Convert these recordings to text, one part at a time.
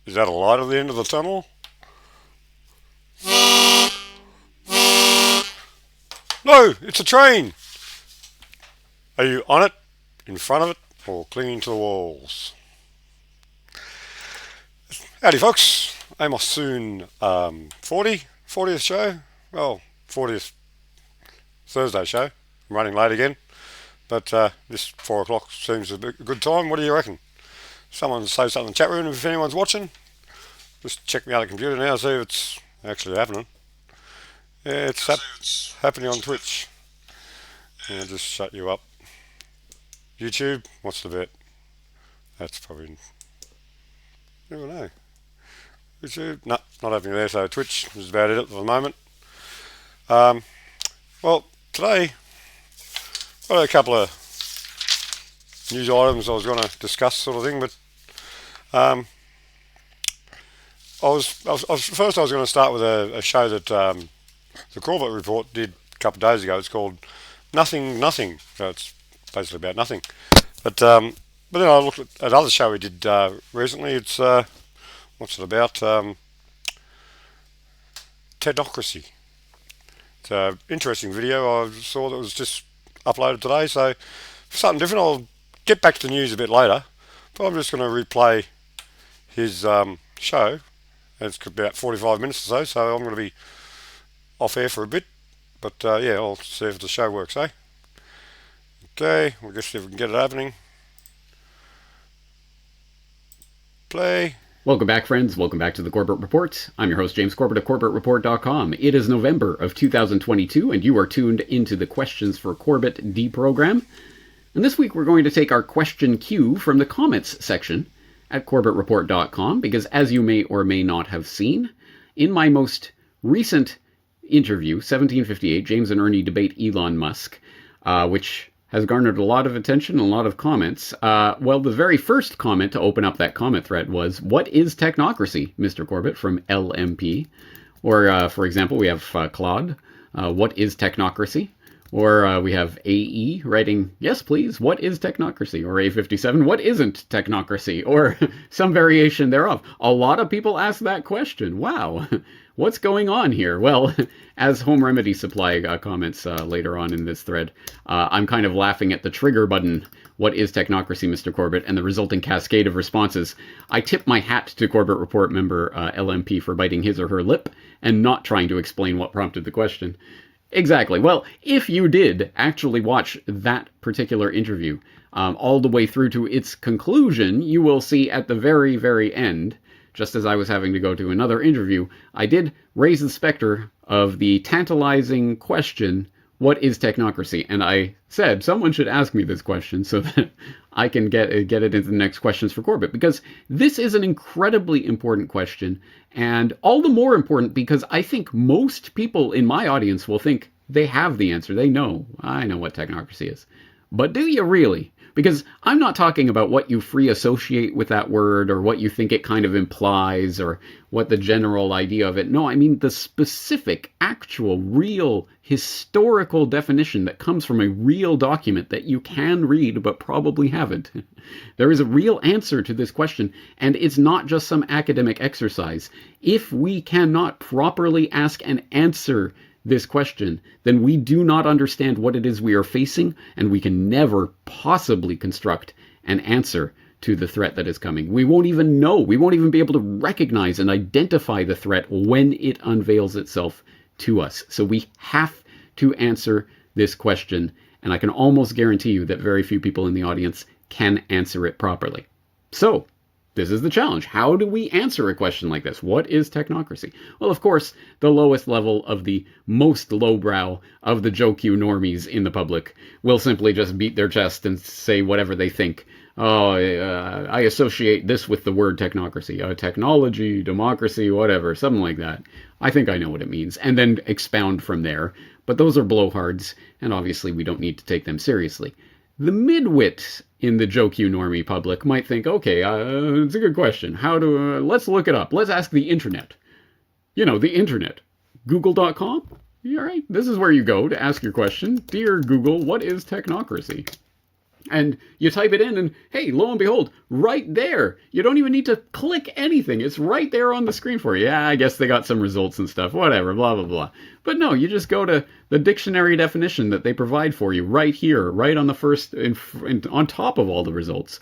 Is that a light at the end of the tunnel? No, it's a train. Are you on it, in front of it, or clinging to the walls? Howdy, folks. Amos Sewn, 40th show. Well, 40th Thursday show. I'm running late again, but this 4 o'clock seems a good time. What do you reckon? Someone say something in the chat room if anyone's watching. Just check my other computer now, see if it's actually happening. Yeah, it's happening on Twitch. Yeah, just shut you up. YouTube, what's the bet? That's probably... never know. YouTube, no, not happening there, so Twitch is about it at the moment. Well, today, I've got a couple of news items I was going to discuss, sort of thing, but first I was going to start with a show that the Corbett Report did a couple of days ago. It's called Nothing, so it's basically about nothing. But then I looked at another show we did recently. It's what's it about? Technocracy. It's an interesting video I saw that was just uploaded today. So for something different, I'll get back to the news a bit later. But I'm just going to replay his show. It's about 45 minutes or so, so I'm going to be off air for a bit. But yeah, I'll see if the show works, eh? Okay, we'll just see if we can get it happening. Play. Welcome back, friends. Welcome back to the Corbett Report. I'm your host, James Corbett of CorbettReport.com. It is November of 2022, and you are tuned into the Questions for Corbett D program. And this week we're going to take our question queue from the comments section at CorbettReport.com, because as you may or may not have seen, in my most recent interview, 1758, James and Ernie Debate Elon Musk, which has garnered a lot of attention and a lot of comments. Well, the very first comment to open up that comment thread was, "What is technocracy, Mr. Corbett?" from LMP. Or, for example, we have Claude, "What is technocracy?" Or we have AE writing, "Yes, please, what is technocracy?" Or A57, "What isn't technocracy?" Or some variation thereof. A lot of people ask that question. Wow. What's going on here? Well, as Home Remedy Supply comments later on in this thread, I'm kind of laughing at the trigger button, "What is technocracy, Mr. Corbett?" and the resulting cascade of responses. I tip my hat to Corbett Report member LMP for biting his or her lip and not trying to explain what prompted the question. Exactly. Well, if you did actually watch that particular interview all the way through to its conclusion, you will see at the very, very end, just as I was having to go to another interview, I did raise the specter of the tantalizing question, "What is technocracy?" And I said someone should ask me this question so that I can get it into the next Questions for Corbett, because this is an incredibly important question, and all the more important because I think most people in my audience will think they have the answer. They know. I know what technocracy is. But do you really? Because I'm not talking about what you free associate with that word or what you think it kind of implies or what the general idea of it. No, I mean the specific, actual, real, historical definition that comes from a real document that you can read but probably haven't. There is a real answer to this question, and it's not just some academic exercise. If we cannot properly ask and answer this question, then we do not understand what it is we are facing, and we can never possibly construct an answer to the threat that is coming. We won't even know. We won't even be able to recognize and identify the threat when it unveils itself to us. So we have to answer this question, and I can almost guarantee you that very few people in the audience can answer it properly. So this is the challenge. How do we answer a question like this? What is technocracy? Well, of course, the lowest level of the most lowbrow of the Joe Q normies in the public will simply just beat their chest and say whatever they think. Oh, I associate this with the word technocracy. Technology, democracy, whatever, something like that. I think I know what it means. And then expound from there. But those are blowhards, and obviously we don't need to take them seriously. The midwit in the Joe Q normie public might think, okay, it's a good question. Let's look it up. Let's ask the internet. You know, the internet. Google.com? All right, this is where you go to ask your question. Dear Google, what is technocracy? And you type it in and, hey, lo and behold, right there. You don't even need to click anything. It's right there on the screen for you. Yeah, I guess they got some results and stuff, whatever, blah, blah, blah. But no, you just go to the dictionary definition that they provide for you right here, right on the first, on top of all the results.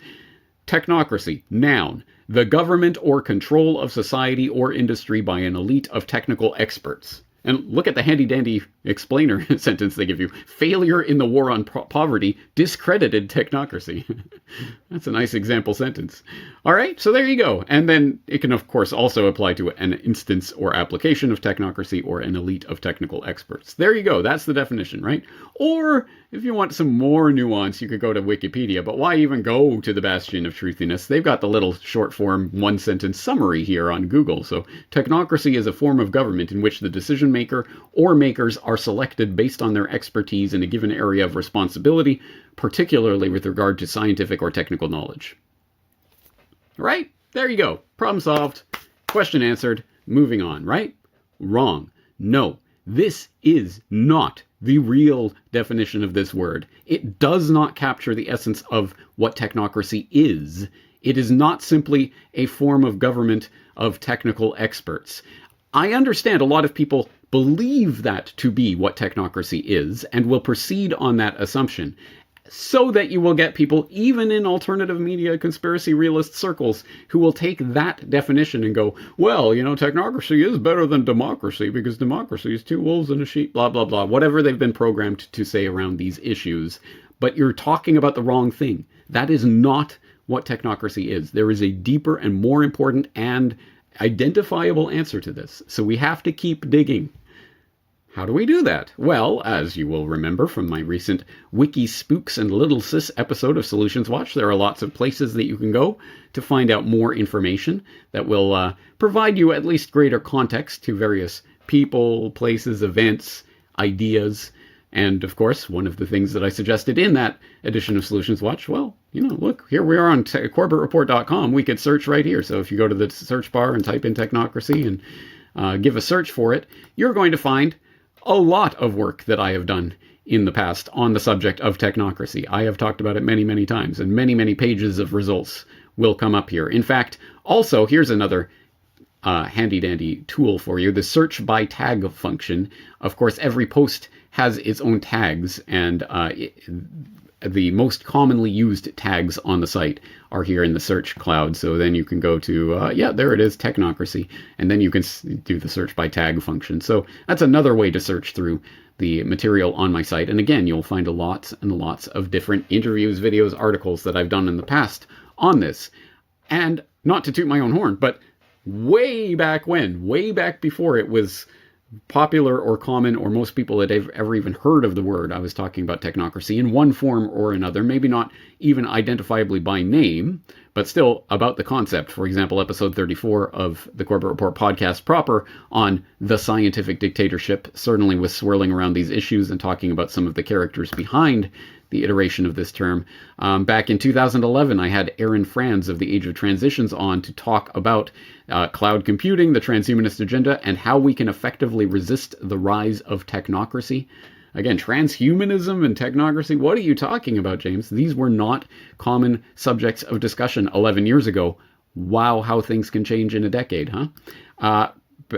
Technocracy, noun, the government or control of society or industry by an elite of technical experts. And look at the handy-dandy explainer sentence they give you. Failure in the war on poverty discredited technocracy. That's a nice example sentence. All right, so there you go. And then it can, of course, also apply to an instance or application of technocracy or an elite of technical experts. There you go. That's the definition, right? Or if you want some more nuance, you could go to Wikipedia. But why even go to the bastion of truthiness? They've got the little short-form one-sentence summary here on Google. So technocracy is a form of government in which the decision maker or makers are selected based on their expertise in a given area of responsibility, particularly with regard to scientific or technical knowledge. Right? There you go. Problem solved. Question answered. Moving on, right? Wrong. No. This is not the real definition of this word. It does not capture the essence of what technocracy is. It is not simply a form of government of technical experts. I understand a lot of people believe that to be what technocracy is and will proceed on that assumption, so that you will get people, even in alternative media conspiracy realist circles, who will take that definition and go, well, you know, technocracy is better than democracy because democracy is two wolves and a sheep, blah, blah, blah, whatever they've been programmed to say around these issues. But you're talking about the wrong thing. That is not what technocracy is. There is a deeper and more important and identifiable answer to this. So we have to keep digging. How do we do that? Well, as you will remember from my recent Wiki Spooks and Little Sis episode of Solutions Watch, there are lots of places that you can go to find out more information that will provide you at least greater context to various people, places, events, ideas. And of course, one of the things that I suggested in that edition of Solutions Watch, well, you know, look, here we are on CorbettReport.com. We could search right here. So if you go to the search bar and type in technocracy and give a search for it, you're going to find a lot of work that I have done in the past on the subject of technocracy. I have talked about it many, many times, and many, many pages of results will come up here. In fact, also, here's another handy-dandy tool for you, the search by tag function. Of course, every post has its own tags, and the most commonly used tags on the site are here in the search cloud. So then you can go to, yeah, there it is, technocracy. And then you can do the search by tag function. So that's another way to search through the material on my site. And again, you'll find lots and lots of different interviews, videos, articles that I've done in the past on this. And not to toot my own horn, but way back when, way back before it was popular or common, or most people had ever even heard of the word, I was talking about technocracy in one form or another, maybe not even identifiably by name, but still about the concept. For example, episode 34 of the Corbett Report podcast proper on the scientific dictatorship certainly was swirling around these issues and talking about some of the characters behind the iteration of this term. Back in 2011, I had Aaron Franz of the Age of Transitions on to talk about cloud computing, the transhumanist agenda, and how we can effectively resist the rise of technocracy. Again, transhumanism and technocracy, what are you talking about, James? These were not common subjects of discussion 11 years ago. Wow, how things can change in a decade, huh?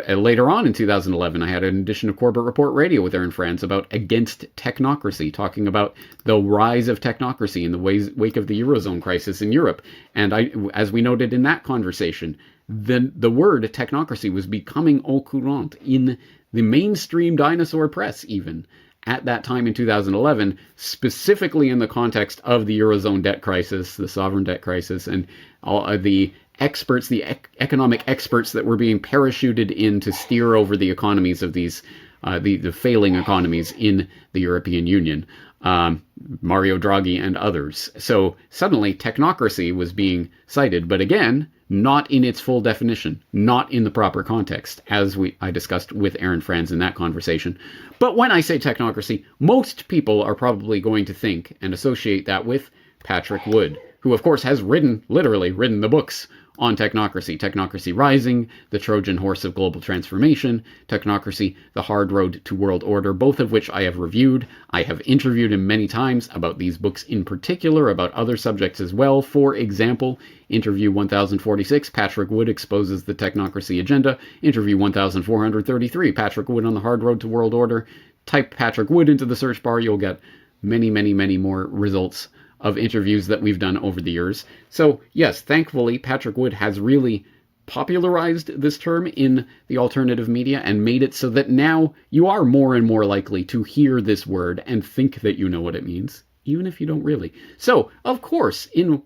Later on in 2011, I had an edition of Corbett Report Radio with Aaron Franz about Against Technocracy, talking about the rise of technocracy in the wake of the Eurozone crisis in Europe. And as we noted in that conversation, the word technocracy was becoming au courant in the mainstream dinosaur press even at that time in 2011, specifically in the context of the Eurozone debt crisis, the sovereign debt crisis, and all the experts, the economic experts that were being parachuted in to steer over the economies of these, the failing economies in the European Union, Mario Draghi and others. So suddenly technocracy was being cited, but again, not in its full definition, not in the proper context, as I discussed with Aaron Franz in that conversation. But when I say technocracy, most people are probably going to think and associate that with Patrick Wood, who of course has literally written the books on technocracy. Technocracy Rising, The Trojan Horse of Global Transformation, Technocracy, The Hard Road to World Order, both of which I have reviewed. I have interviewed him many times about these books in particular, about other subjects as well. For example, Interview 1046, Patrick Wood exposes the technocracy agenda. Interview 1433, Patrick Wood on the Hard Road to World Order. Type Patrick Wood into the search bar, you'll get many, many, many more results of interviews that we've done over the years. So yes, thankfully, Patrick Wood has really popularized this term in the alternative media and made it so that now you are more and more likely to hear this word and think that you know what it means, even if you don't really. So, of course, in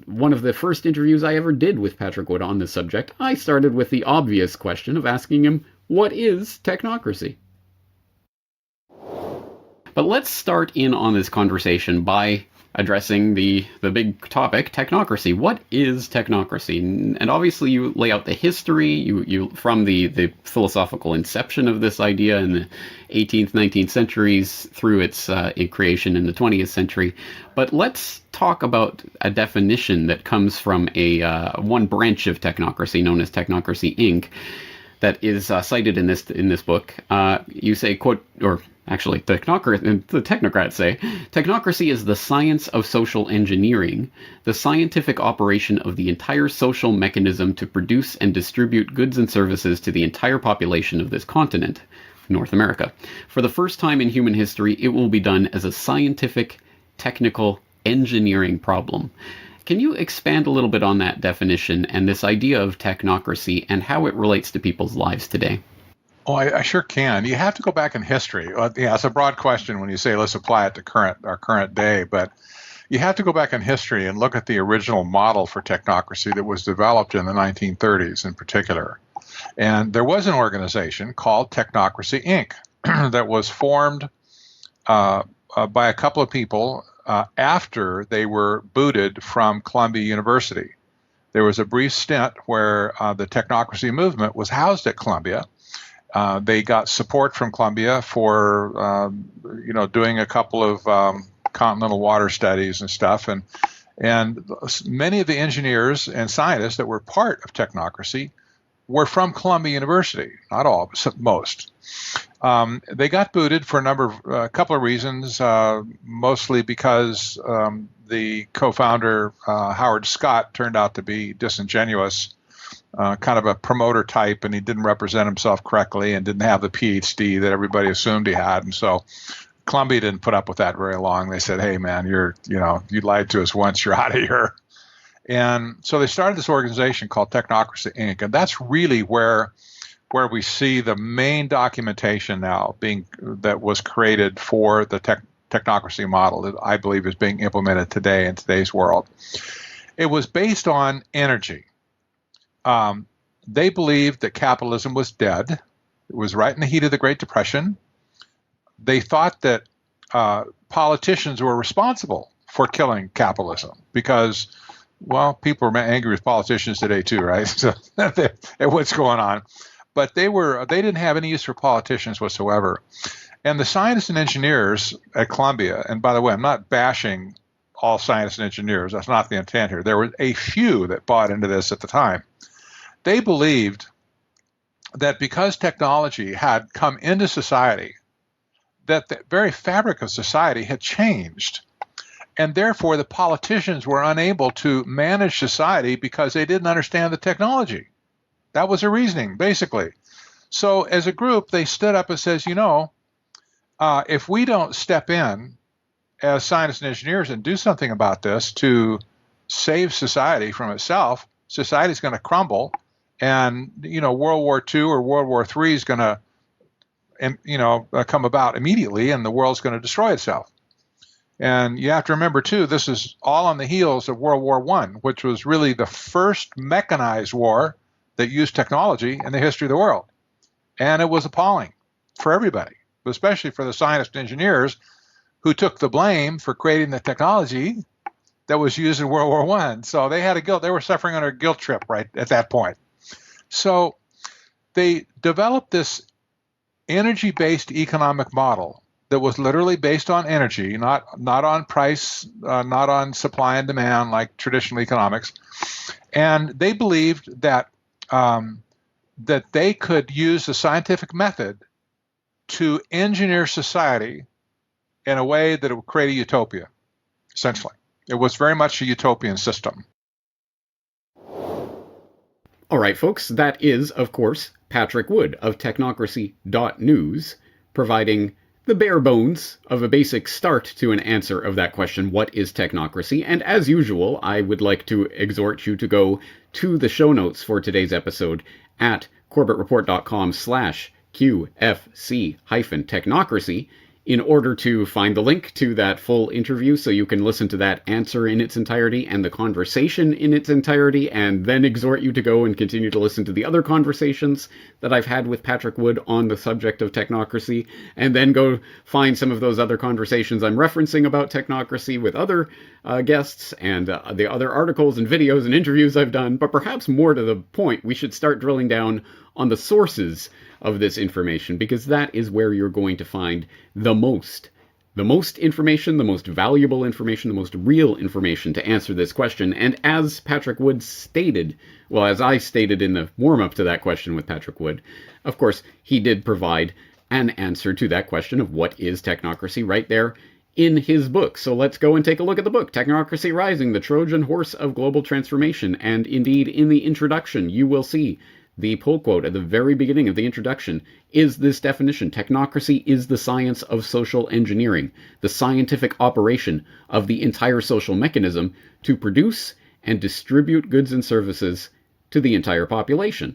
one of the first interviews I ever did with Patrick Wood on this subject, I started with the obvious question of asking him, what is technocracy? But let's start in on this conversation by addressing the big topic, technocracy. What is technocracy? And obviously you lay out the history, you from the philosophical inception of this idea in the 18th, 19th centuries through its creation in the 20th century. But let's talk about a definition that comes from one branch of technocracy known as Technocracy Inc. that is cited in this book. You say, quote, or actually, the technocrats say, technocracy is the science of social engineering, the scientific operation of the entire social mechanism to produce and distribute goods and services to the entire population of this continent, North America. For the first time in human history, it will be done as a scientific, technical engineering problem. Can you expand a little bit on that definition and this idea of technocracy and how it relates to people's lives today? Oh, I sure can. You have to go back in history. Yeah, it's a broad question when you say let's apply it to our current day, but you have to go back in history and look at the original model for technocracy that was developed in the 1930s in particular. And there was an organization called Technocracy Inc. that was formed by a couple of people after they were booted from Columbia University. There was a brief stint where the technocracy movement was housed at Columbia. They got support from Columbia for, doing a couple of continental water studies and stuff. And many of the engineers and scientists that were part of technocracy were from Columbia University. Not all, but most. They got booted for a couple of reasons, mostly because the co-founder, Howard Scott, turned out to be disingenuous. Kind of a promoter type, and he didn't represent himself correctly and didn't have the PhD that everybody assumed he had. And so Columbia didn't put up with that very long. They said, hey, man, you lied to us once, you're out of here. And so they started this organization called Technocracy Inc. And that's really where we see the main documentation now that was created for the technocracy model that I believe is being implemented today in today's world. It was based on energy. They believed that capitalism was dead. It was right in the heat of the Great Depression. They thought that politicians were responsible for killing capitalism because, well, people are angry with politicians today too, right? So what's going on? But they didn't have any use for politicians whatsoever. And the scientists and engineers at Columbia, and by the way, I'm not bashing all scientists and engineers. That's not the intent here. There were a few that bought into this at the time. They believed that because technology had come into society, that the very fabric of society had changed. And therefore, the politicians were unable to manage society because they didn't understand the technology. That was their reasoning, basically. So as a group, they stood up and says, if we don't step in as scientists and engineers and do something about this to save society from itself, society's going to crumble. And, World War II or World War III is going to, come about immediately, and the world's going to destroy itself. And you have to remember, too, this is all on the heels of World War I, which was really the first mechanized war that used technology in the history of the world. And it was appalling for everybody, but especially for the scientists and engineers who took the blame for creating the technology that was used in World War I. So they had they were suffering under a guilt trip right at that point. So they developed this energy-based economic model that was literally based on energy, not on price, not on supply and demand like traditional economics. And they believed that that they could use the scientific method to engineer society in a way that it would create a utopia, essentially. It was very much a utopian system. All right, folks, that is, of course, Patrick Wood of technocracy.news, providing the bare bones of a basic start to an answer of that question, what is technocracy? And as usual, I would like to exhort you to go to the show notes for today's episode at corbettreport.com/QFC-technocracy in order to find the link to that full interview so you can listen to that answer in its entirety and the conversation in its entirety, and then exhort you to go and continue to listen to the other conversations that I've had with Patrick Wood on the subject of technocracy, and then go find some of those other conversations I'm referencing about technocracy with other guests and the other articles and videos and interviews I've done. But perhaps more to the point, we should start drilling down on the sources of this information, because that is where you're going to find the most information, the most valuable information, the most real information to answer this question. And as Patrick Wood stated, well, as I stated in the warm-up to that question with Patrick Wood, of course, he did provide an answer to that question of what is technocracy right there in his book. So let's go and take a look at the book, Technocracy Rising, the Trojan Horse of Global Transformation. And indeed, in the introduction, you will see the pull quote at the very beginning of the introduction is this definition: technocracy is the science of social engineering, the scientific operation of the entire social mechanism to produce and distribute goods and services to the entire population.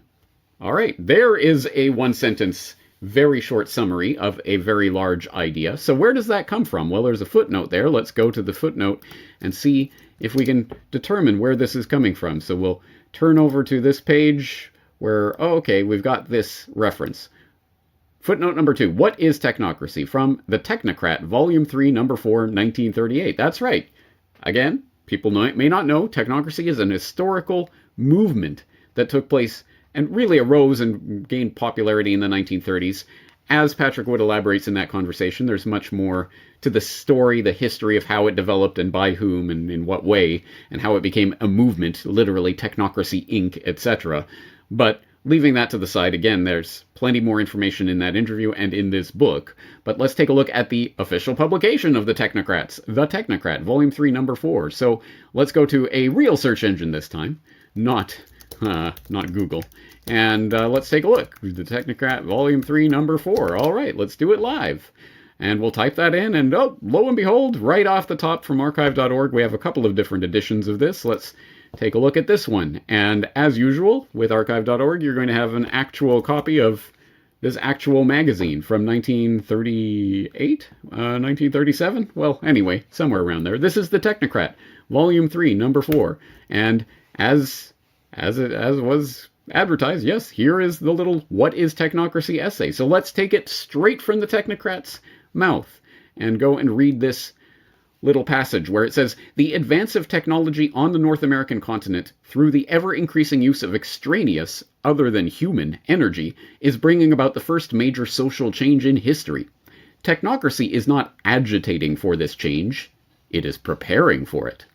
All right, there is a one-sentence, very short summary of a very large idea. So where does that come from? Well, there's a footnote there. Let's go to the footnote and see if we can determine where this is coming from. So we'll turn over to this page where, okay, we've got this reference. Footnote number 2, what is technocracy? From The Technocrat, Volume 3, Number 4, 1938. That's right. Again, people may not know, technocracy is an historical movement that took place and really arose and gained popularity in the 1930s. As Patrick Wood elaborates in that conversation, there's much more to the story, the history of how it developed and by whom and in what way, and how it became a movement, literally Technocracy Inc., etc. But leaving that to the side, again, there's plenty more information in that interview and in this book. But let's take a look at the official publication of the Technocrats, The Technocrat, Volume 3, Number 4. So let's go to a real search engine this time, not Google. And let's take a look. The Technocrat, Volume 3, Number 4. All right, let's do it live. And we'll type that in, and oh, lo and behold, right off the top from archive.org, we have a couple of different editions of this. Let's take a look at this one. And as usual, with archive.org, you're going to have an actual copy of this actual magazine from 1938, 1937? Well, anyway, somewhere around there. This is The Technocrat, Volume 3, Number 4. And as was advertised, yes, here is the little What is Technocracy essay. So let's take it straight from the Technocrat's mouth and go and read this little passage where it says, the advance of technology on the North American continent through the ever-increasing use of extraneous, other than human, energy is bringing about the first major social change in history. Technocracy is not agitating for this change, it is preparing for it.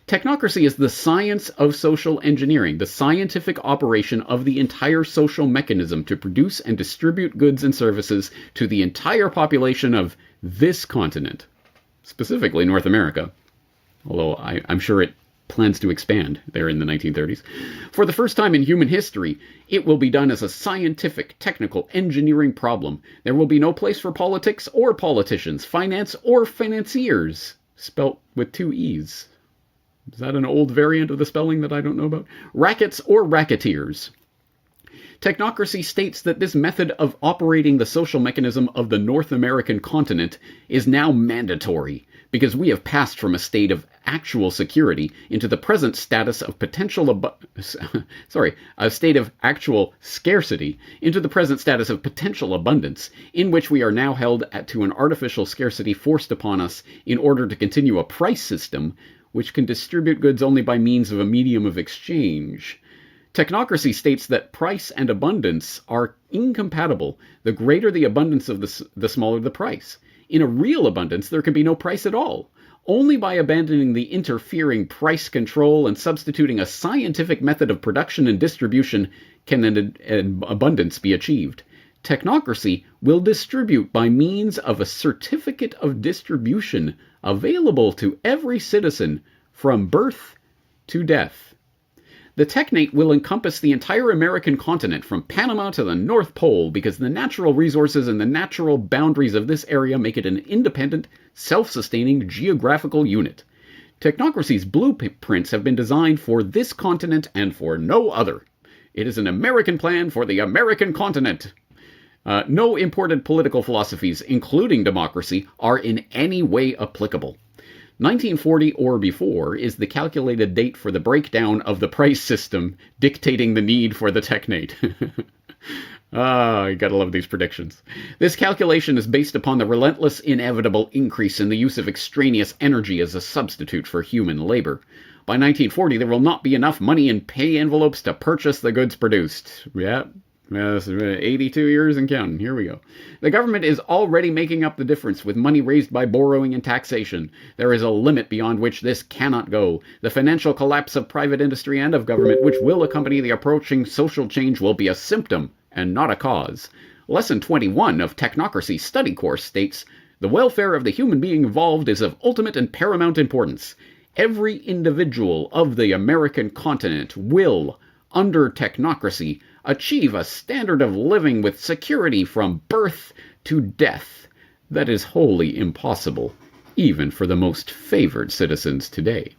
Technocracy is the science of social engineering, the scientific operation of the entire social mechanism to produce and distribute goods and services to the entire population of this continent, specifically North America, although I'm sure it plans to expand there in the 1930s. For the first time in human history, it will be done as a scientific, technical, engineering problem. There will be no place for politics or politicians, finance or financiers, spelt with 2 E's. Is that an old variant of the spelling that I don't know about? Rackets or racketeers. Technocracy states that this method of operating the social mechanism of the North American continent is now mandatory because we have passed from a state of actual security into the present status of a state of actual scarcity into the present status of potential abundance, in which we are now held to an artificial scarcity forced upon us in order to continue a price system which can distribute goods only by means of a medium of exchange. Technocracy states that price and abundance are incompatible. The greater the abundance of the smaller the price. In a real abundance, there can be no price at all. Only by abandoning the interfering price control and substituting a scientific method of production and distribution can an abundance be achieved. Technocracy will distribute by means of a certificate of distribution available to every citizen from birth to death. The technate will encompass the entire American continent from Panama to the North Pole because the natural resources and the natural boundaries of this area make it an independent, self-sustaining geographical unit. Technocracy's blueprints have been designed for this continent and for no other. It is an American plan for the American continent. No imported political philosophies, including democracy, are in any way applicable. 1940 or before is the calculated date for the breakdown of the price system, dictating the need for the technate. You gotta love these predictions. This calculation is based upon the relentless, inevitable increase in the use of extraneous energy as a substitute for human labor. By 1940, there will not be enough money in pay envelopes to purchase the goods produced. Yeah. Yes, 82 years and counting. Here we go. The government is already making up the difference with money raised by borrowing and taxation. There is a limit beyond which this cannot go. The financial collapse of private industry and of government, which will accompany the approaching social change, will be a symptom and not a cause. Lesson 21 of Technocracy Study Course states, the welfare of the human being involved is of ultimate and paramount importance. Every individual of the American continent will, under technocracy, achieve a standard of living with security from birth to death that is wholly impossible, even for the most favored citizens today.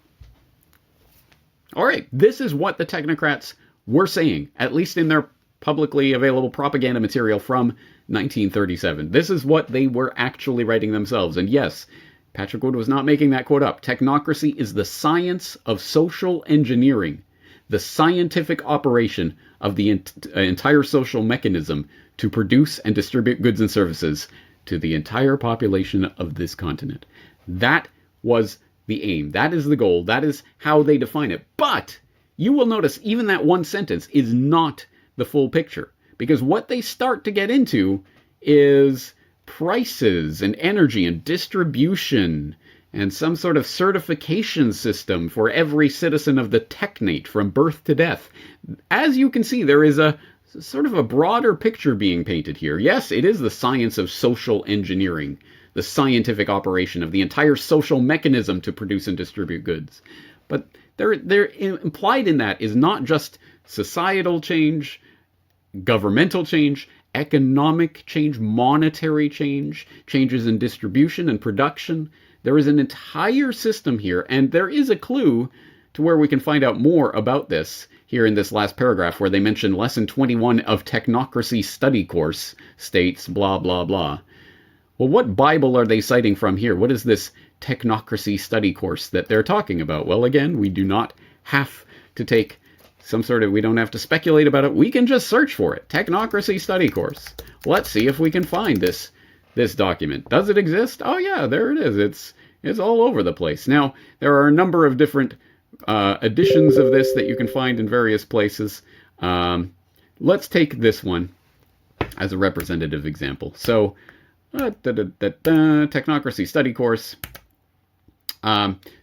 All right, this is what the technocrats were saying, at least in their publicly available propaganda material from 1937. This is what they were actually writing themselves. And yes, Patrick Wood was not making that quote up. Technocracy is the science of social engineering, the scientific operation of the entire social mechanism to produce and distribute goods and services to the entire population of this continent. That was the aim. That is the goal. That is how they define it. But you will notice even that one sentence is not the full picture, because what they start to get into is prices and energy and distribution and some sort of certification system for every citizen of the technate from birth to death. As you can see, there is a sort of a broader picture being painted here. Yes, it is the science of social engineering, the scientific operation of the entire social mechanism to produce and distribute goods. But they're implied in that is not just societal change, governmental change, economic change, monetary change, changes in distribution and production. There is an entire system here, and there is a clue to where we can find out more about this here in this last paragraph, where they mention Lesson 21 of Technocracy Study Course states blah, blah, blah. Well, what Bible are they citing from here? What is this Technocracy Study Course that they're talking about? Well, again, we do not have to take some sort of, we don't have to speculate about it. We can just search for it. Technocracy Study Course. Let's see if we can find this document. Does it exist? Oh yeah, there it is. It's all over the place. Now, there are a number of different editions of this that you can find in various places. Let's take this one as a representative example. So, Technocracy Study Course.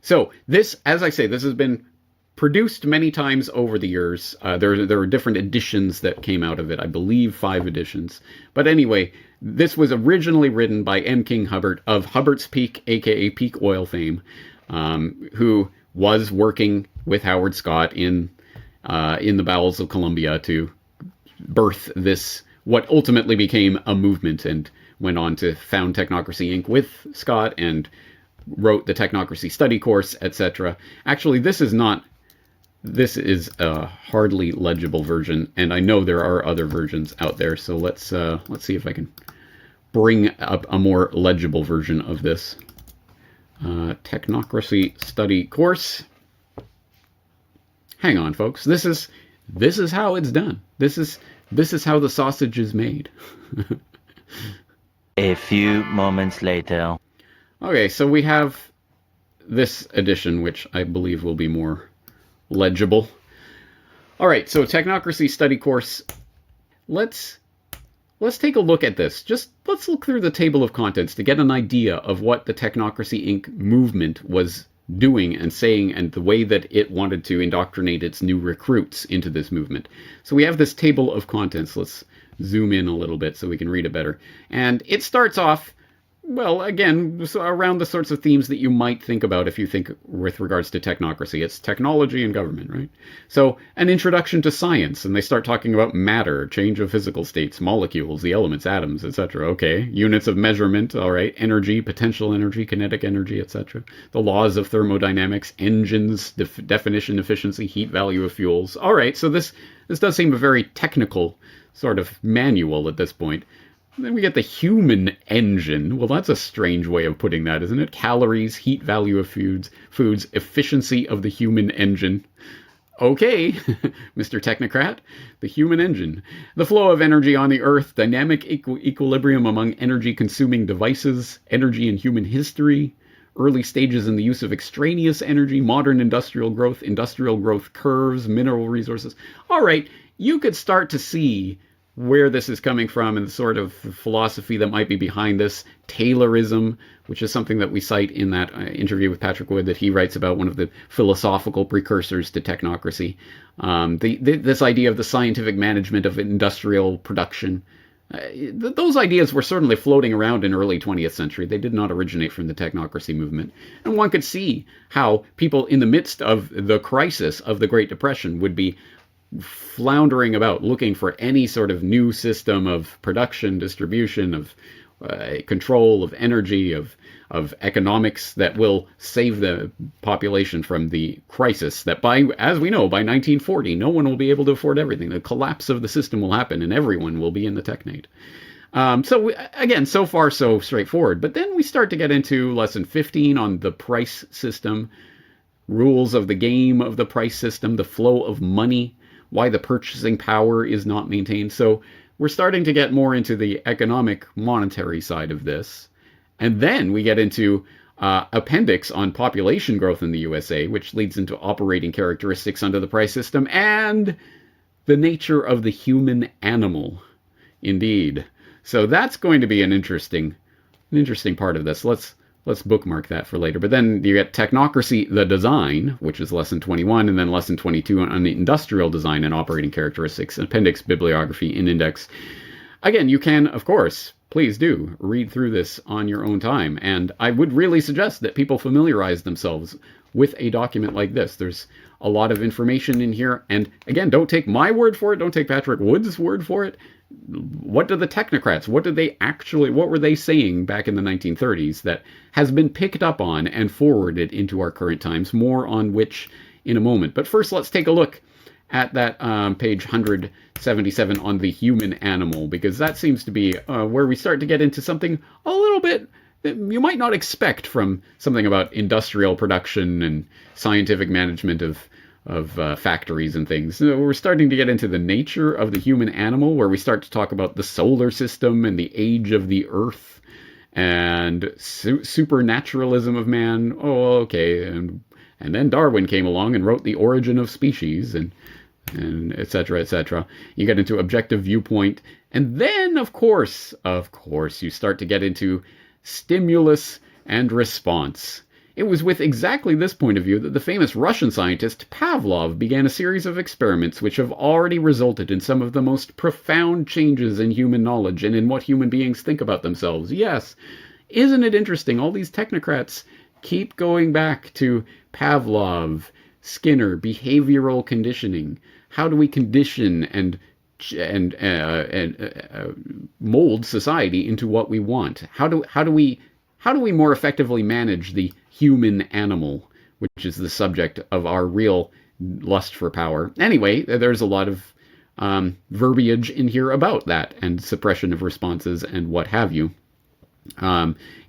So this, as I say, this has been produced many times over the years. There are different editions that came out of it. I believe 5 editions. But anyway, this was originally written by M. King Hubbert of Hubbert's Peak, a.k.a. Peak Oil fame, who was working with Howard Scott in the bowels of Columbia to birth this, what ultimately became a movement, and went on to found Technocracy Inc. with Scott and wrote the Technocracy Study Course, etc. Actually, this is a hardly legible version, and I know there are other versions out there, so let's see if I can bring up a more legible version of this. Technocracy Study Course. Hang on, folks. This is how it's done. This is how the sausage is made. A few moments later. Okay, so we have this edition, which I believe will be more legible. All right, so Technocracy Study Course. Let's let's take a look at this. Just let's look through the table of contents to get an idea of what the Technocracy Inc. movement was doing and saying, and the way that it wanted to indoctrinate its new recruits into this movement. So we have this table of contents. Let's zoom in a little bit so we can read it better. And it starts off, well, again, so around the sorts of themes that you might think about if you think with regards to technocracy. It's technology and government, right? So an introduction to science, and they start talking about matter, change of physical states, molecules, the elements, atoms, etc. Okay, units of measurement, all right, energy, potential energy, kinetic energy, etc. The laws of thermodynamics, engines, definition, efficiency, heat value of fuels. All right, so this does seem a very technical sort of manual at this point. Then we get the human engine. Well, that's a strange way of putting that, isn't it? Calories, heat value of foods, efficiency of the human engine. Okay, Mr. Technocrat, the human engine. The flow of energy on the Earth, dynamic equilibrium among energy-consuming devices, energy in human history, early stages in the use of extraneous energy, modern industrial growth curves, mineral resources. All right, you could start to see where this is coming from and the sort of philosophy that might be behind this. Taylorism, which is something that we cite in that interview with Patrick Wood that he writes about, one of the philosophical precursors to technocracy. This idea of the scientific management of industrial production. Those ideas were certainly floating around in early 20th century. They did not originate from the technocracy movement. And one could see how people in the midst of the crisis of the Great Depression would be floundering about looking for any sort of new system of production, distribution, of control of energy, of economics that will save the population from the crisis that, as we know, by 1940, no one will be able to afford everything. The collapse of the system will happen and everyone will be in the technate. Again, so far so straightforward. But then we start to get into lesson 15 on the price system, rules of the game of the price system, the flow of money, why the purchasing power is not maintained. So we're starting to get more into the economic, monetary side of this. And then we get into appendix on population growth in the USA, which leads into operating characteristics under the price system and the nature of the human animal. Indeed. So that's going to be an interesting part of this. Let's bookmark that for later. But then you get Technocracy, the Design, which is lesson 21, and then lesson 22 on the industrial design and operating characteristics, appendix, bibliography, and index. Again, you can, of course, please do read through this on your own time. And I would really suggest that people familiarize themselves with a document like this. There's a lot of information in here. And again, don't take my word for it. Don't take Patrick Wood's word for it. What do the technocrats, what were they saying back in the 1930s that has been picked up on and forwarded into our current times? More on which in a moment. But first, let's take a look at that page 177 on the human animal, because that seems to be where we start to get into something a little bit that you might not expect from something about industrial production and scientific management of factories and things. So we're starting to get into the nature of the human animal, where we start to talk about the solar system and the age of the earth and supernaturalism of man. Oh, okay. And then Darwin came along and wrote The Origin of Species and et cetera, et cetera. You get into objective viewpoint. And then, of course, you start to get into stimulus and response. It was with exactly this point of view that the famous Russian scientist Pavlov began a series of experiments which have already resulted in some of the most profound changes in human knowledge and in what human beings think about themselves. Yes, isn't it interesting? All these technocrats keep going back to Pavlov, Skinner, behavioral conditioning. How do we condition and mold society into what we want? How do we more effectively manage the human animal, which is the subject of our real lust for power? Anyway, there's a lot of verbiage in here about that and suppression of responses and what have you.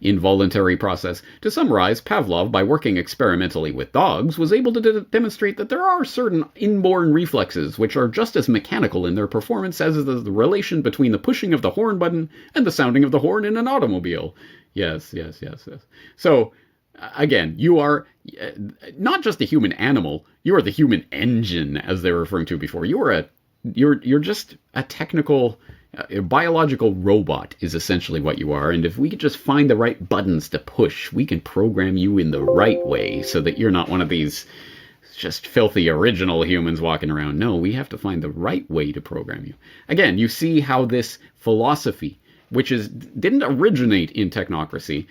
Involuntary process. To summarize, Pavlov, by working experimentally with dogs, was able to demonstrate that there are certain inborn reflexes which are just as mechanical in their performance as is the relation between the pushing of the horn button and the sounding of the horn in an automobile. Yes. So, again, you are not just a human animal, you are the human engine, as they were referring to before. You're just a technical A biological robot is essentially what you are, and if we could just find the right buttons to push, we can program you in the right way so that you're not one of these just filthy original humans walking around. No, we have to find the right way to program you. Again, you see how this philosophy, which didn't originate in technocracy,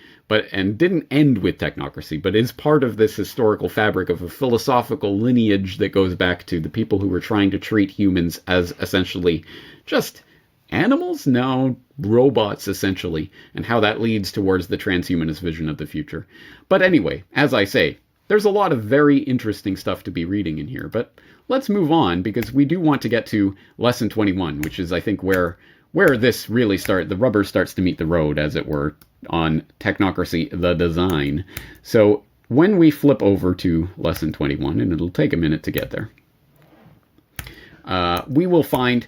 and didn't end with technocracy, but is part of this historical fabric of a philosophical lineage that goes back to the people who were trying to treat humans as essentially just animals? No, robots, essentially, and how that leads towards the transhumanist vision of the future. But anyway, as I say, there's a lot of very interesting stuff to be reading in here, but let's move on, because we do want to get to lesson 21, which is, I think, where this really the rubber starts to meet the road, as it were, on technocracy, the design. So when we flip over to lesson 21, and it'll take a minute to get there, we will find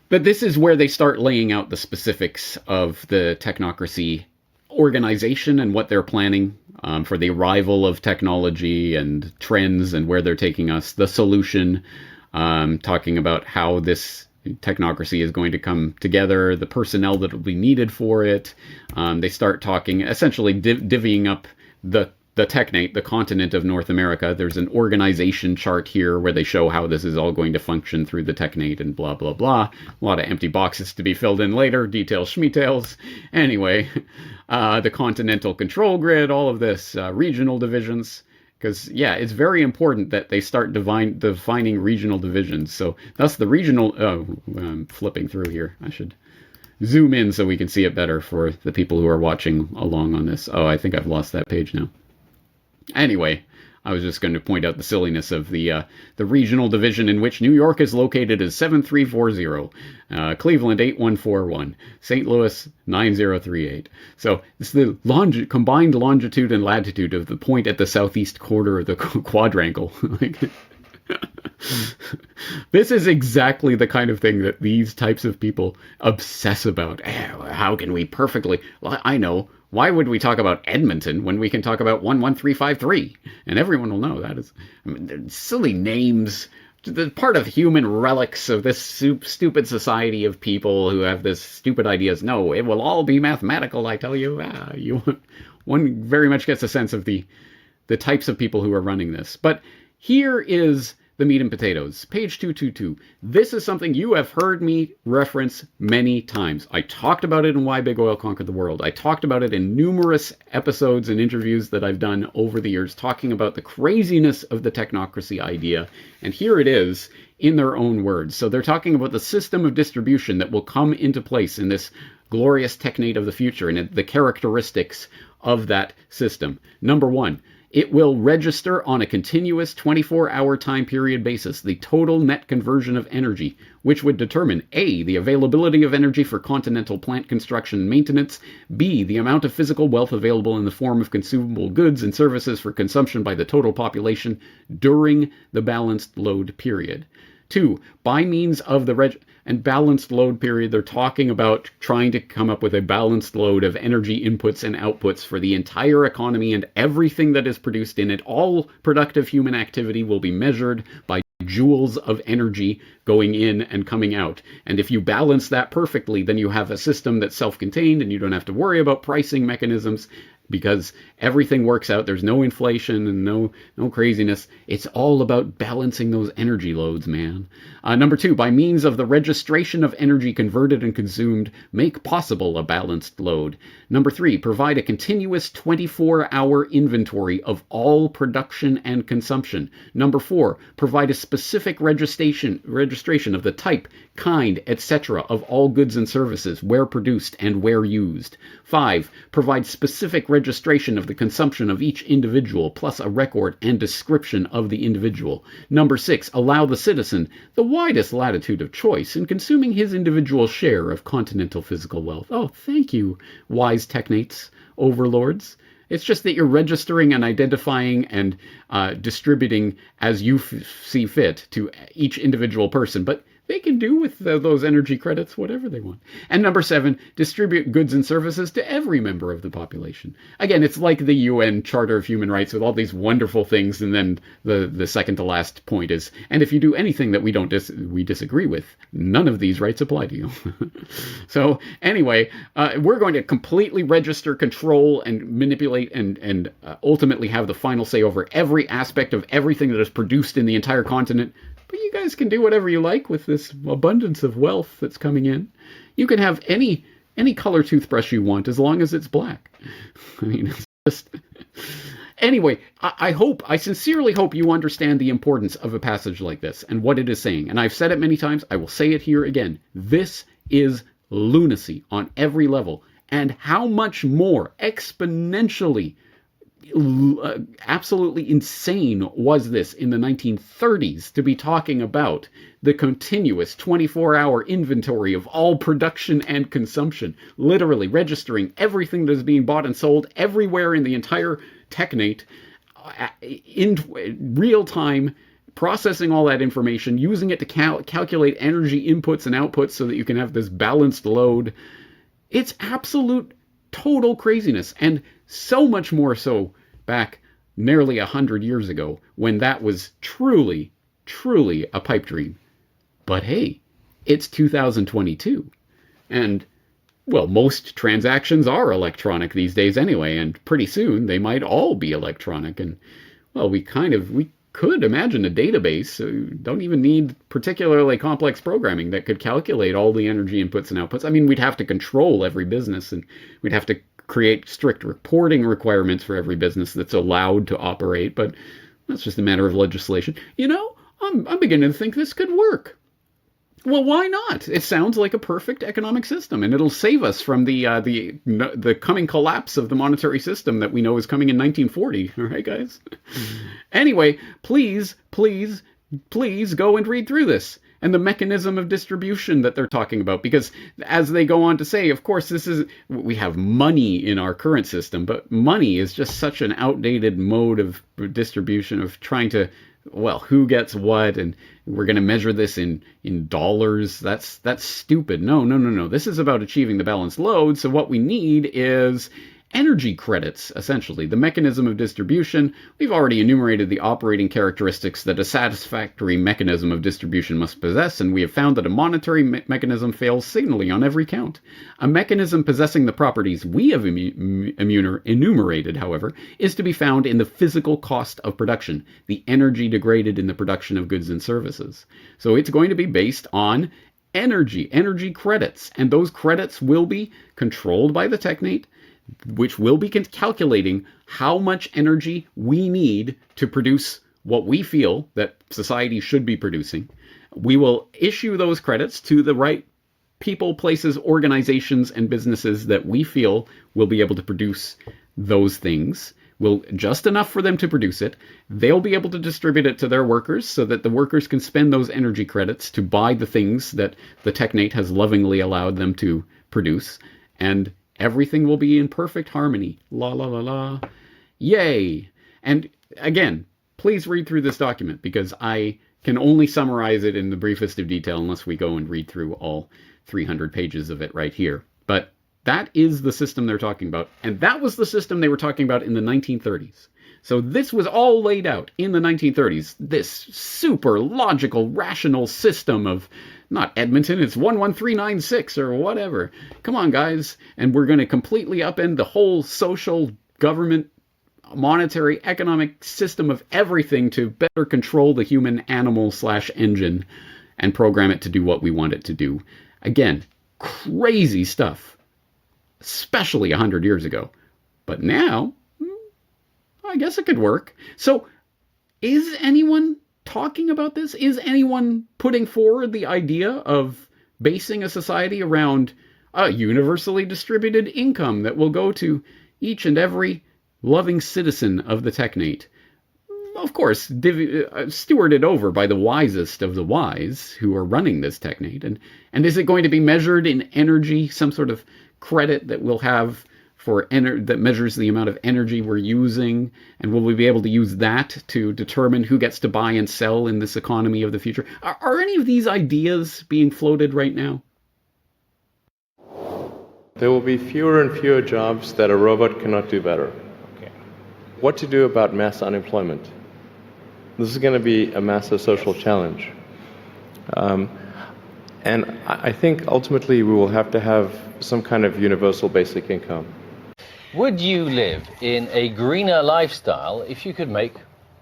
that this is where they start laying out the specifics of the technocracy organization and what they're planning for the arrival of technology and trends and where they're taking us, the solution, talking about how this technocracy is going to come together, the personnel that will be needed for it. They start talking, essentially divvying up the technate, the continent of North America. There's an organization chart here where they show how this is all going to function through the technate and blah, blah, blah. A lot of empty boxes to be filled in later, details, schmetails. Anyway, the continental control grid, all of this, regional divisions. Because, yeah, it's very important that they start defining regional divisions. So that's the regional... I'm flipping through here. I should zoom in so we can see it better for the people who are watching along on this. Oh, I think I've lost that page now. Anyway, I was just going to point out the silliness of the regional division in which New York is located as 7340, Cleveland 8141, St. Louis 9038. So it's the combined longitude and latitude of the point at the southeast quarter of the quadrangle. This is exactly the kind of thing that these types of people obsess about. How can we perfectly... I know. Why would we talk about Edmonton when we can talk about 11353? And everyone will know that is silly names. The part of human relics of this stupid society of people who have this stupid ideas. No, it will all be mathematical, I tell you. One very much gets a sense of the types of people who are running this. But here is the meat and potatoes. Page 222. This is something you have heard me reference many times. I talked about it in Why Big Oil Conquered the World. I talked about it in numerous episodes and interviews that I've done over the years, talking about the craziness of the technocracy idea. And here it is in their own words. So they're talking about the system of distribution that will come into place in this glorious technate of the future and the characteristics of that system. Number one, it will register on a continuous 24-hour time period basis the total net conversion of energy, which would determine A, the availability of energy for continental plant construction and maintenance, B, the amount of physical wealth available in the form of consumable goods and services for consumption by the total population during the balanced load period. 2, by means of the and balanced load period, they're talking about trying to come up with a balanced load of energy inputs and outputs for the entire economy and everything that is produced in it. All productive human activity will be measured by joules of energy going in and coming out. And if you balance that perfectly, then you have a system that's self-contained and you don't have to worry about pricing mechanisms, because everything works out. There's no inflation and no craziness. It's all about balancing those energy loads, man. Number 2, by means of the registration of energy converted and consumed, make possible a balanced load. Number 3, provide a continuous 24-hour inventory of all production and consumption. Number 4, provide a specific registration of the type, kind, etc. of all goods and services, where produced and where used. 5, provide specific registration of the consumption of each individual, plus a record and description of the individual. Number 6, allow the citizen the widest latitude of choice in consuming his individual share of continental physical wealth. Oh, thank you, wise technates, overlords. It's just that you're registering and identifying and distributing as you see fit to each individual person. But they can do with those energy credits whatever they want. And number 7, distribute goods and services to every member of the population. Again, it's like the UN Charter of Human Rights with all these wonderful things, and then the second to last point is, and if you do anything that we disagree with, none of these rights apply to you. So anyway, we're going to completely register, control, and manipulate, and ultimately have the final say over every aspect of everything that is produced in the entire continent. But you guys can do whatever you like with this abundance of wealth that's coming in. You can have any color toothbrush you want as long as it's black. I mean, it's just... Anyway, I sincerely hope you understand the importance of a passage like this and what it is saying. And I've said it many times. I will say it here again. This is lunacy on every level. And how much more exponentially absolutely insane was this in the 1930s to be talking about the continuous 24-hour inventory of all production and consumption, literally registering everything that is being bought and sold everywhere in the entire technate in real time, processing all that information, using it to calculate energy inputs and outputs so that you can have this balanced load. It's absolute total craziness, and so much more so back nearly 100 years ago when that was truly, truly a pipe dream. But hey, it's 2022, and well, most transactions are electronic these days anyway, and pretty soon they might all be electronic. And well, we could imagine a database, so don't even need particularly complex programming that could calculate all the energy inputs and outputs. I mean, we'd have to control every business, and we'd have to create strict reporting requirements for every business that's allowed to operate, but that's just a matter of legislation. You know, I'm beginning to think this could work. Well, why not? It sounds like a perfect economic system, and it'll save us from the coming collapse of the monetary system that we know is coming in 1940. All right, guys? Anyway, please go and read through this and the mechanism of distribution that they're talking about, because as they go on to say, of course, we have money in our current system, but money is just such an outdated mode of distribution, of trying to, well, who gets what, and we're going to measure this in dollars. That's stupid. No. This is about achieving the balanced load. So what we need is energy credits, essentially. The mechanism of distribution, we've already enumerated the operating characteristics that a satisfactory mechanism of distribution must possess, and we have found that a monetary mechanism fails signally on every count. A mechanism possessing the properties we have enumerated, however, is to be found in the physical cost of production, the energy degraded in the production of goods and services. So it's going to be based on energy credits, and those credits will be controlled by the technate, which will be calculating how much energy we need to produce what we feel that society should be producing. We will issue those credits to the right people, places, organizations, and businesses that we feel will be able to produce those things. Just enough for them to produce it. They'll be able to distribute it to their workers so that the workers can spend those energy credits to buy the things that the technate has lovingly allowed them to produce. And everything will be in perfect harmony. La, la, la, la. Yay. And again, please read through this document, because I can only summarize it in the briefest of detail unless we go and read through all 300 pages of it right here. But that is the system they're talking about. And that was the system they were talking about in the 1930s. So this was all laid out in the 1930s. This super logical, rational system of not Edmonton, it's 11396 or whatever. Come on, guys. And we're going to completely upend the whole social, government, monetary, economic system of everything to better control the human animal/engine and program it to do what we want it to do. Again, crazy stuff, especially 100 years ago. But now, I guess it could work. So, is anyone talking about this? Is anyone putting forward the idea of basing a society around a universally distributed income that will go to each and every loving citizen of the technate? Of course, stewarded over by the wisest of the wise who are running this technate. And is it going to be measured in energy, some sort of credit that we'll have that measures the amount of energy we're using? And will we be able to use that to determine who gets to buy and sell in this economy of the future? Are any of these ideas being floated right now? There will be fewer and fewer jobs that a robot cannot do better. Okay. What to do about mass unemployment? This is going to be a massive social challenge. And I think ultimately we will have to have some kind of universal basic income. Would you live in a greener lifestyle if you could make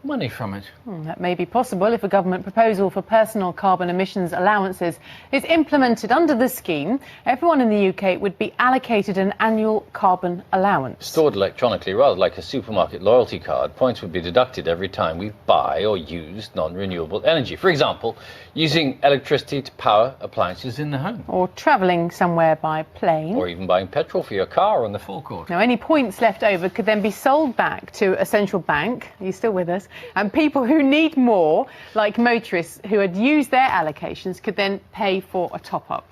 money from it? That may be possible if a government proposal for personal carbon emissions allowances is implemented under the scheme. Everyone in the UK would be allocated an annual carbon allowance. Stored electronically, rather like a supermarket loyalty card, points would be deducted every time we buy or use non-renewable energy. For example, using electricity to power appliances in the home. Or travelling somewhere by plane. Or even buying petrol for your car on the forecourt. Now, any points left over could then be sold back to a central bank. Are you still with us? And people who need more, like motorists who had used their allocations, could then pay for a top-up.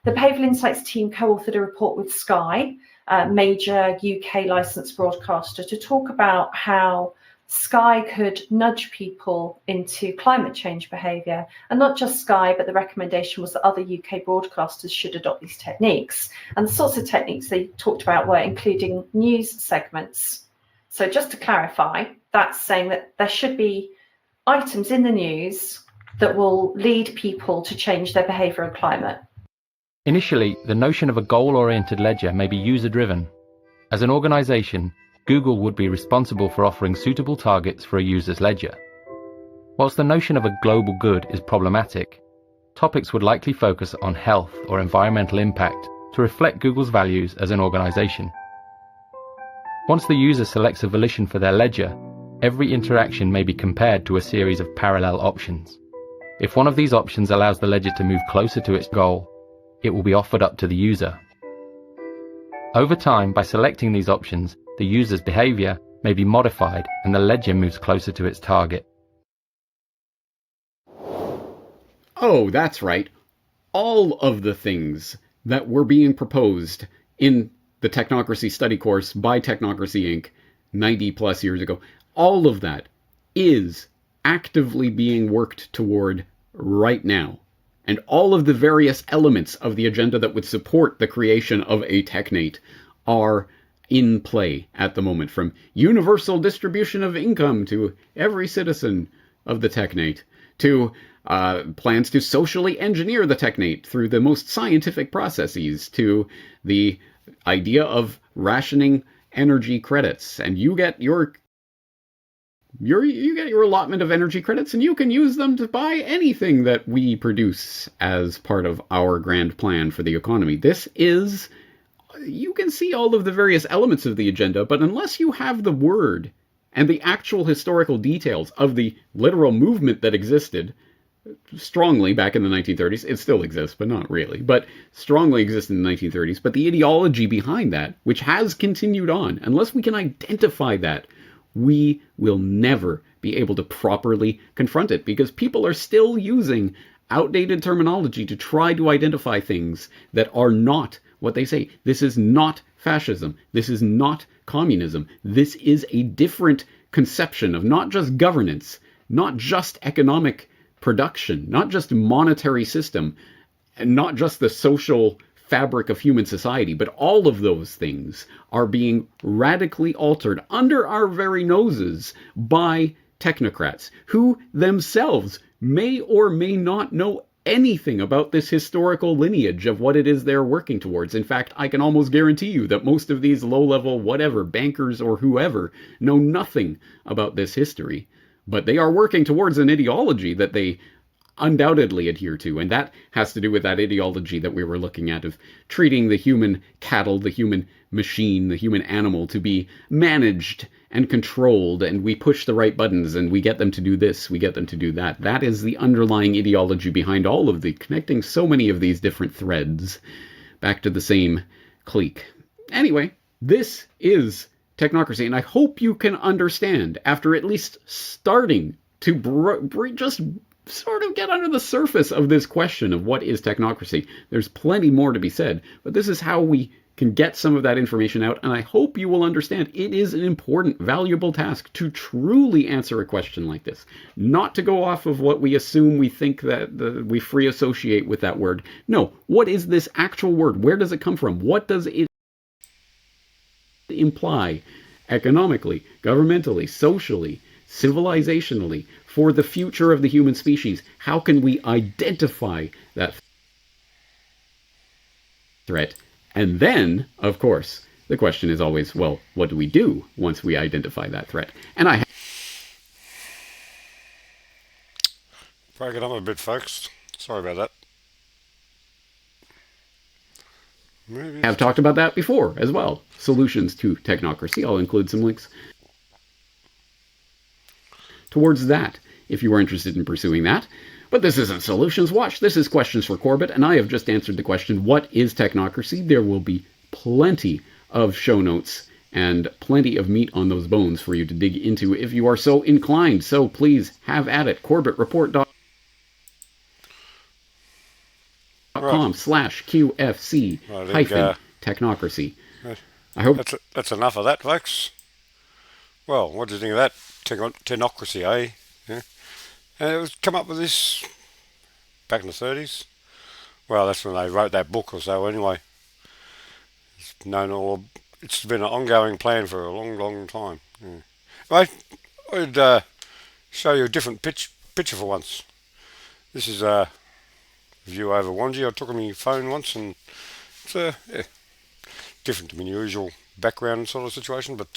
The Behavioural Insights team co-authored a report with Sky, a major UK licensed broadcaster, to talk about how Sky could nudge people into climate change behaviour. And not just Sky, but the recommendation was that other UK broadcasters should adopt these techniques. And the sorts of techniques they talked about were including news segments. So just to clarify, that's saying that there should be items in the news that will lead people to change their behaviour and climate. Initially, the notion of a goal-oriented ledger may be user-driven. As an organisation, Google would be responsible for offering suitable targets for a user's ledger. Whilst the notion of a global good is problematic, topics would likely focus on health or environmental impact to reflect Google's values as an organisation. Once the user selects a volition for their ledger, every interaction may be compared to a series of parallel options. If one of these options allows the ledger to move closer to its goal, it will be offered up to the user. Over time, by selecting these options, the user's behaviour may be modified and the ledger moves closer to its target. Oh, that's right. All of the things that were being proposed in the Technocracy study course by Technocracy Inc. 90 plus years ago, all of that is actively being worked toward right now. And all of the various elements of the agenda that would support the creation of a technate are in play at the moment, from universal distribution of income to every citizen of the technate, to plans to socially engineer the technate through the most scientific processes, to the idea of rationing energy credits, and you get your allotment of energy credits, and you can use them to buy anything that we produce as part of our grand plan for the economy. This is, you can see all of the various elements of the agenda, but unless you have the word and the actual historical details of the literal movement that existed strongly back in the 1930s, it still exists, but not really, but strongly existed in the 1930s, but the ideology behind that, which has continued on, unless we can identify that, we will never be able to properly confront it, because people are still using outdated terminology to try to identify things that are not what they say. This is not fascism. This is not communism. This is a different conception of not just governance, not just economic production, not just monetary system, and not just the social fabric of human society, but all of those things are being radically altered under our very noses by technocrats who themselves may or may not know anything about this historical lineage of what it is they're working towards. In fact, I can almost guarantee you that most of these low-level whatever bankers or whoever know nothing about this history, but they are working towards an ideology that they undoubtedly adhere to, and that has to do with that ideology that we were looking at of treating the human cattle, the human machine, the human animal to be managed and controlled, and we push the right buttons and we get them to do this, we get them to do that. That is the underlying ideology behind all of the connecting so many of these different threads back to the same clique. Anyway, this is technocracy, and I hope you can understand, after at least starting to just sort of get under the surface of this question of what is technocracy. There's plenty more to be said, but this is how we can get some of that information out, and I hope you will understand it is an important, valuable task to truly answer a question like this. Not to go off of what we assume we think that we free associate with that word. No, what is this actual word? Where does it come from? What does it imply economically, governmentally, socially, civilizationally, for the future of the human species? How can we identify that threat? And then, of course, the question is always, well, what do we do once we identify that threat? And I Break it up a bit, folks. Sorry about that. have talked about that before as well. Solutions to technocracy. I'll include some links towards that if you are interested in pursuing that. But this isn't Solutions Watch. This is Questions for Corbett, and I have just answered the question, what is technocracy? There will be plenty of show notes and plenty of meat on those bones for you to dig into if you are so inclined. So please have at it. CorbettReport.com/QFC hyphen technocracy. I hope that's enough of that, folks. Well, what do you think of that technocracy, eh? Yeah. And it was come up with this back in the 30s. Well, that's when they wrote that book or so. Anyway, it's been an ongoing plan for a long, long time. Yeah. I'd show you a different picture for once. This is a view over Wanji. I took on my phone once, and it's different to my usual background sort of situation. But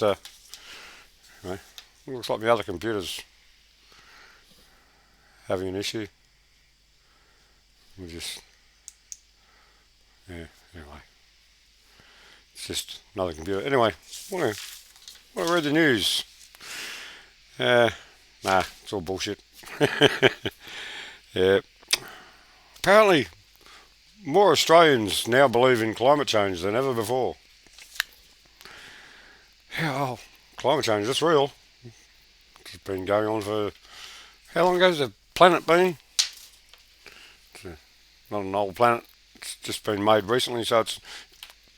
it looks like my other computer's having an issue. Anyway, it's just another computer. Anyway, want to read the news. Nah, it's all bullshit. Yeah. Apparently, more Australians now believe in climate change than ever before. Yeah, well, climate change, that's real. It's been going on for... How long ago has the planet been? It's not an old planet. It's just been made recently, so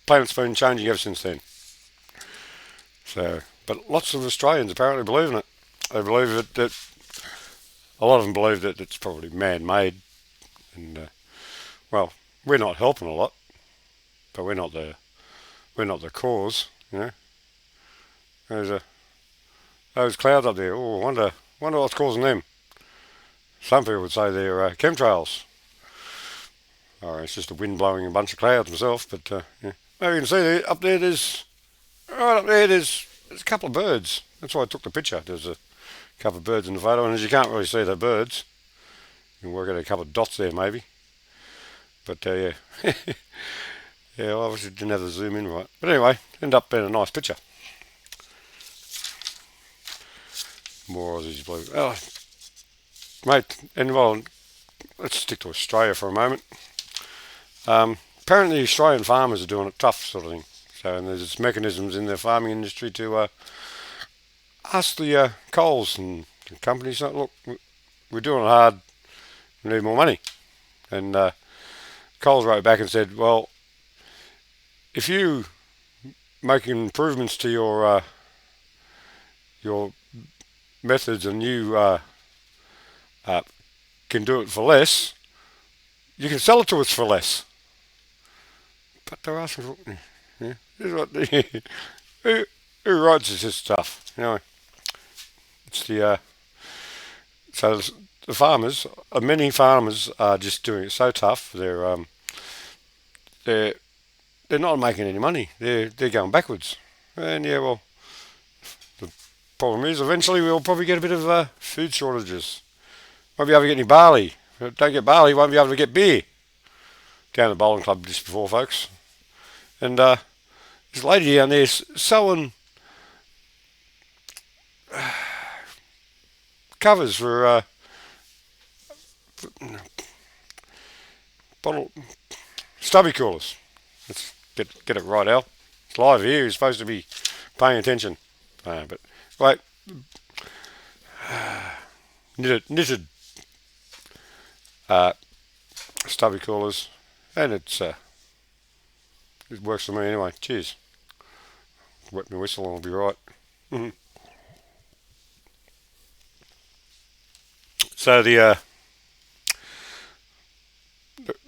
planet's been changing ever since then. So, but lots of Australians apparently believe in it. They believe that a lot of them believe that it's probably man-made, and well, we're not helping a lot, but we're not the cause, you know. There's those clouds up there. Oh, wonder what's causing them. Some people would say they're chemtrails. Or it's just the wind blowing a bunch of clouds myself, but yeah. Well, you can see there, up there, there's a couple of birds. That's why I took the picture. There's a couple of birds in the photo, and as you can't really see the birds, you can work out a couple of dots there maybe. But yeah, yeah, well, obviously didn't have the zoom in right. But anyway, ended up being a nice picture. More Aussies blue. Oh, mate, and well, let's stick to Australia for a moment. Apparently, Australian farmers are doing it tough, sort of thing. So, and there's mechanisms in the farming industry to ask the Coles and companies, look, we're doing it hard. We need more money. And Coles wrote back and said, well, if you make improvements to your methods and you can do it for less, you can sell it to us for less. But they're asking for, yeah, this is what who writes this stuff? You know, it's the so the farmers, many farmers are just doing it so tough. They're not making any money. They're going backwards. And yeah, well, the problem is eventually we'll probably get a bit of food shortages. Won't be able to get any barley. If you don't get barley, won't be able to get beer. Down at the bowling club just before, folks. And this lady down there sewing covers for bottle stubby coolers. Let's get it right, Al. It's live here. You're supposed to be paying attention. But wait, knitted stubby coolers, and it's It works for me anyway. Cheers. Wet my whistle and I'll be right. So the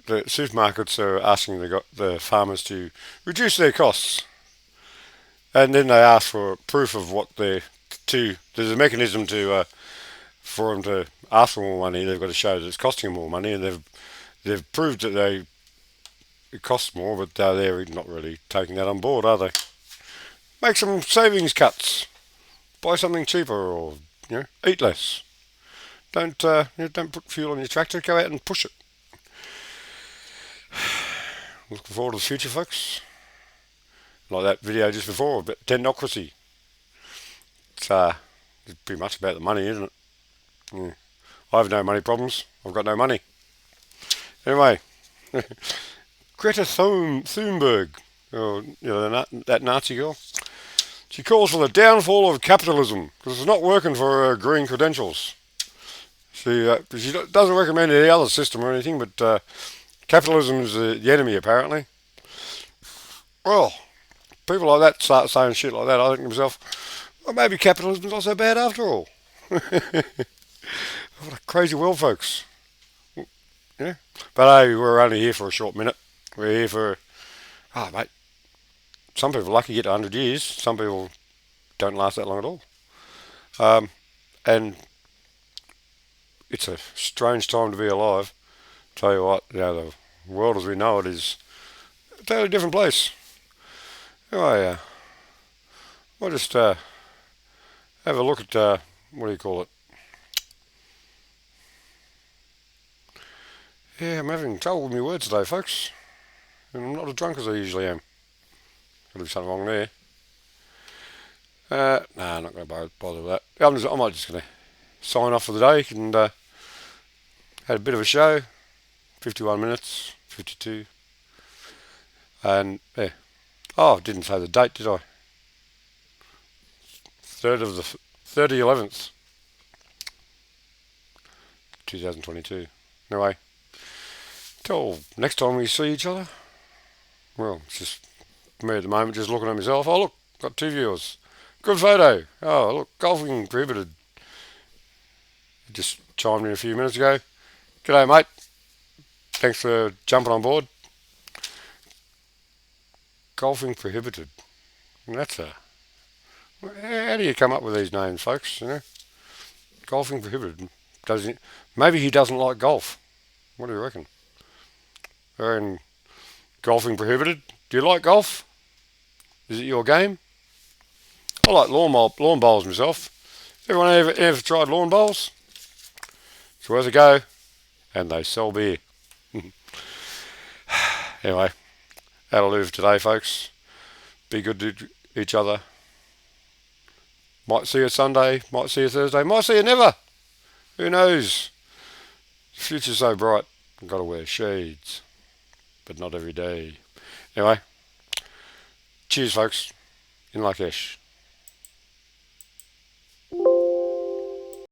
supermarkets are asking the farmers to reduce their costs, and then they ask for proof of what there's a mechanism for them to ask for more money. They've got to show that it's costing them more money, and they've proved that it costs more, but they're not really taking that on board, are they? Make some savings cuts, buy something cheaper, or eat less. Don't put fuel on your tractor. Go out and push it. Looking forward to the future, folks. Like that video just before about technocracy. It's pretty much about the money, isn't it? Yeah. I have no money problems. I've got no money. Anyway, Greta Thunberg, or that Nazi girl, she calls for the downfall of capitalism because it's not working for her green credentials. She doesn't recommend any other system or anything, but capitalism is the enemy, apparently. Well, people like that start saying shit like that. I think to myself, well, maybe capitalism's not so bad after all. What a crazy world, folks. Yeah. But hey, we're only here for a short minute. We're here for, mate, some people are lucky to get 100 years. Some people don't last that long at all. And it's a strange time to be alive. Tell you what, the world as we know it is a totally different place. Anyway, we'll just have a look at, what do you call it? Yeah, I'm having trouble with my words today, folks. And I'm not as drunk as I usually am. Could be something wrong there. I'm not going to bother with that. I'm just going to sign off for the day and had a bit of a show. 51 minutes, 52. And, yeah. Oh, I didn't say the date, did I? 30/11th, 2022. Anyway, till next time we see each other. Well, it's just me at the moment, just looking at myself. Oh, look, got 2 viewers. Good photo. Oh, look, golfing prohibited. Just chimed in a few minutes ago. G'day, mate. Thanks for jumping on board. Golfing prohibited. How do you come up with these names, folks? Golfing prohibited. Maybe he doesn't like golf. What do you reckon? And golfing prohibited. Do you like golf? Is it your game? I like lawn bowls myself. Everyone ever tried lawn bowls? It's worth a go, and they sell beer. Anyway, that'll do for today, folks. Be good to each other. Might see you Sunday, might see you Thursday, might see you never. Who knows? The future's so bright. I've got to wear shades, but not every day. Anyway, cheers, folks. In Lakesh.